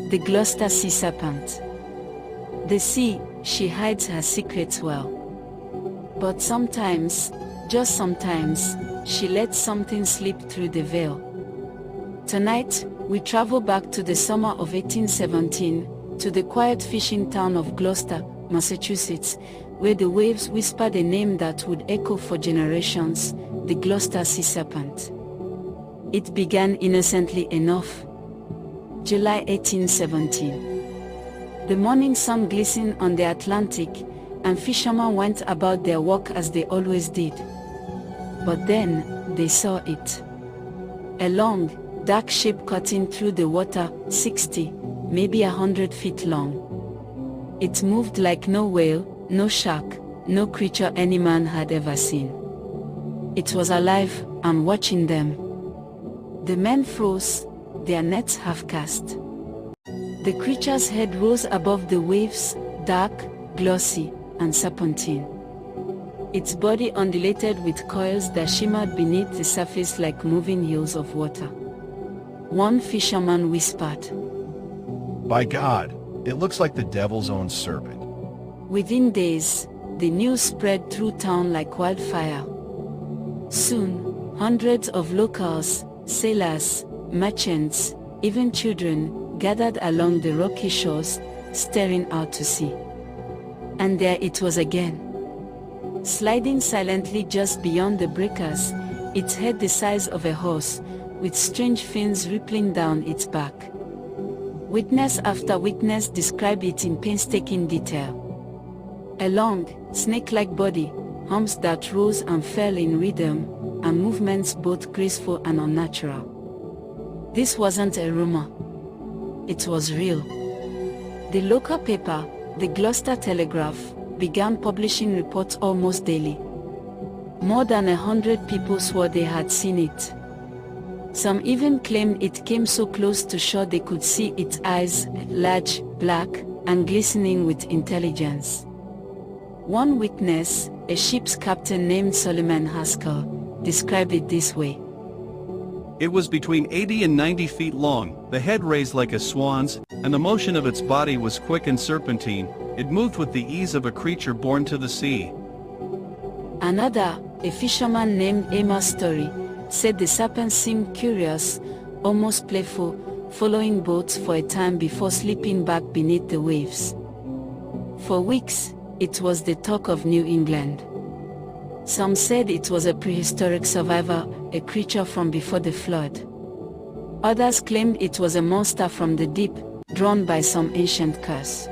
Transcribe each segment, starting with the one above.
the Gloucester Sea Serpent. The sea, she hides her secrets well. But sometimes, just sometimes, she lets something slip through the veil. Tonight, we travel back to the summer of 1817, to the quiet fishing town of Gloucester, Massachusetts, where the waves whispered a name that would echo for generations, the Gloucester Sea Serpent. It began innocently enough. July 1817. The morning sun glistened on the Atlantic, and fishermen went about their work as they always did. But then, they saw it. A long, dark shape cutting through the water, 60, maybe 100 feet long. It moved like no whale, no shark, no creature any man had ever seen. It was alive, and watching them. The men froze, their nets half-cast. The creature's head rose above the waves, dark, glossy, and serpentine. Its body undulated with coils that shimmered beneath the surface like moving hills of water. One fisherman whispered, "By God, it looks like the devil's own serpent." Within days, the news spread through town like wildfire. Soon, hundreds of locals, sailors, merchants, even children, gathered along the rocky shores, staring out to sea. And there it was again. Sliding silently just beyond the breakers, its head the size of a horse, with strange fins rippling down its back. Witness after witness described it in painstaking detail. A long, snake-like body, arms that rose and fell in rhythm, and movements both graceful and unnatural. This wasn't a rumor. It was real. The local paper, the Gloucester Telegraph, began publishing reports almost daily. More than 100 people swore they had seen it. Some even claimed it came so close to shore they could see its eyes, large, black, and glistening with intelligence. One witness, a ship's captain named Solomon Haskell, described it this way. It was between 80 and 90 feet long, the head raised like a swan's, and the motion of its body was quick and serpentine. It moved with the ease of a creature born to the sea. Another, a fisherman named Amos Story, said the serpent seemed curious, almost playful, following boats for a time before slipping back beneath the waves. For weeks, it was the talk of New England. Some said it was a prehistoric survivor, a creature from before the flood. Others claimed it was a monster from the deep, drawn by some ancient curse.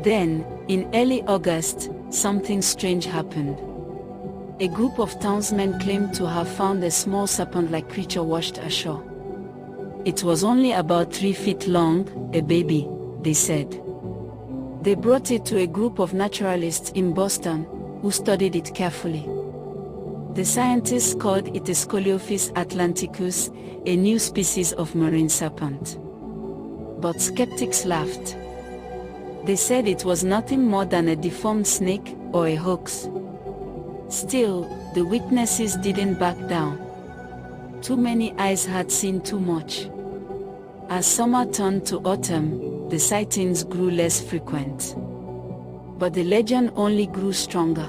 Then, in early August, something strange happened. A group of townsmen claimed to have found a small serpent-like creature washed ashore. It was only about 3 feet long, a baby, they said. They brought it to a group of naturalists in Boston, who studied it carefully. The scientists called it a Scoliophis atlanticus, a new species of marine serpent. But skeptics laughed. They said it was nothing more than a deformed snake or a hoax. Still, the witnesses didn't back down. Too many eyes had seen too much. As summer turned to autumn, the sightings grew less frequent. But the legend only grew stronger.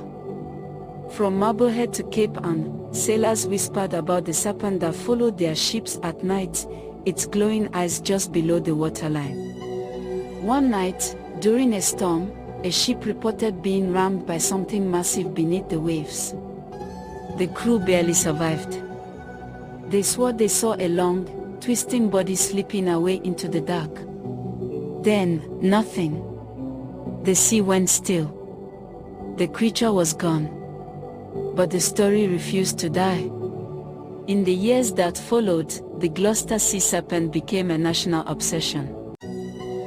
From Marblehead to Cape Ann, sailors whispered about the serpent that followed their ships at night, its glowing eyes just below the waterline. One night, during a storm, a ship reported being rammed by something massive beneath the waves. The crew barely survived. They swore they saw a long, twisting body slipping away into the dark. Then, nothing. The sea went still. The creature was gone. But the story refused to die. In the years that followed, the Gloucester Sea Serpent became a national obsession.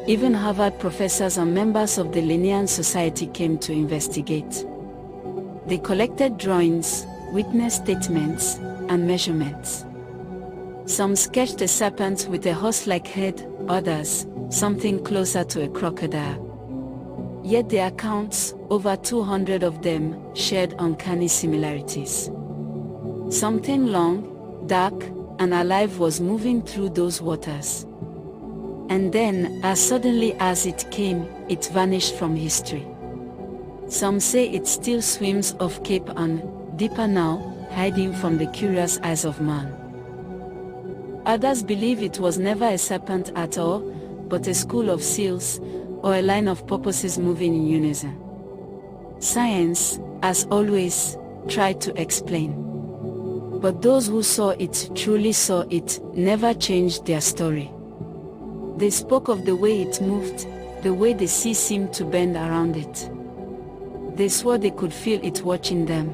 Even Harvard professors and members of the Linnean Society came to investigate. They collected drawings, witness statements, and measurements. Some sketched a serpent with a horse-like head, others, something closer to a crocodile. Yet the accounts, over 200 of them, shared uncanny similarities. Something long, dark, and alive was moving through those waters. And then, as suddenly as it came, it vanished from history. Some say it still swims off Cape Ann, deeper now, hiding from the curious eyes of man. Others believe it was never a serpent at all, but a school of seals, or a line of porpoises moving in unison. Science, as always, tried to explain. But those who saw it, truly saw it, never changed their story. They spoke of the way it moved, the way the sea seemed to bend around it. They swore they could feel it watching them.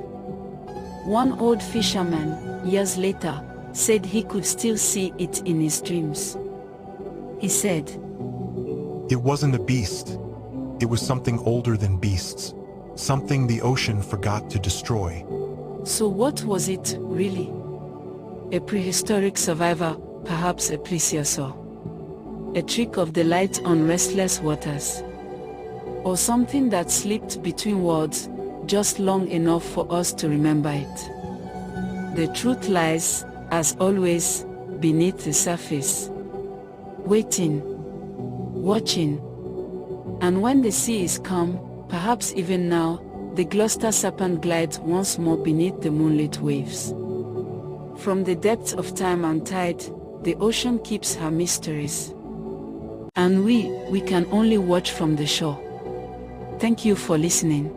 One old fisherman, years later, said he could still see it in his dreams. He said, "It wasn't a beast. It was something older than beasts. Something the ocean forgot to destroy." So what was it, really? A prehistoric survivor, perhaps a plesiosaur? A trick of the light on restless waters? Or something that slipped between worlds, just long enough for us to remember it? The truth lies, as always, beneath the surface. Waiting. Watching. And when the sea is calm, perhaps even now, the Gloucester serpent glides once more beneath the moonlit waves. From the depths of time and tide, the ocean keeps her mysteries. And we can only watch from the shore. Thank you for listening.